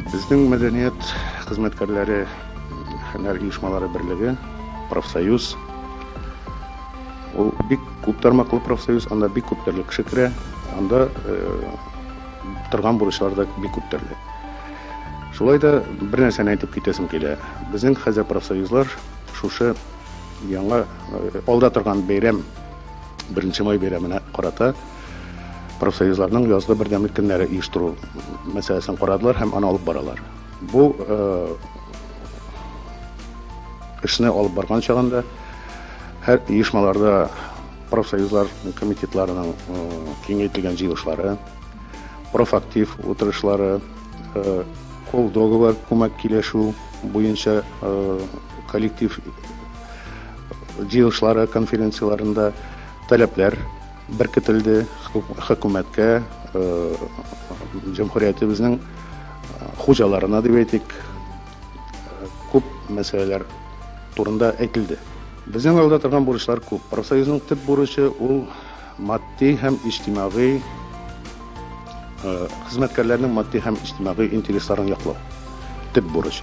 Безнең мәдәният хезмәткәрләре һөнәр оешмалары берлеге, профсоюз. Ул бик күп тармаклы профсоюз, анда бик күп төрле кеше керә, анда торган бурычлар да бик күп төрле. Шулай да бер нәрсәне әйтеп китәсем килә. Безнең хәзер профсоюзлар шушы яңа алда торган бәйрәм, 1 май бәйрәменә карата профсоюзларның язгы бердәмлек көннәре оештыру мәсьәләсен карадылар һәм аны алып баралар. Бу эшне алып барган чагында һәр оешмаларда профсоюзлар комитетларының киңәйтелгән җыелышлары, профактив утырышлары, кол договор күмәк килешү буенча коллектив җыелышлары, конференцияларында таләпләр беркетелде хөкүмәткә, җәмгыятебезнең хуҗаларына дип әйтик, күп мәсьәләләр турында әйтелде. Безнең алда торган бурычлар күп. Профсоюзның төп бурычы ул матди һәм иҗтимагый хезмәткәрләрнең матди һәм иҗтимагый интересларын яклау. Төп бурыч.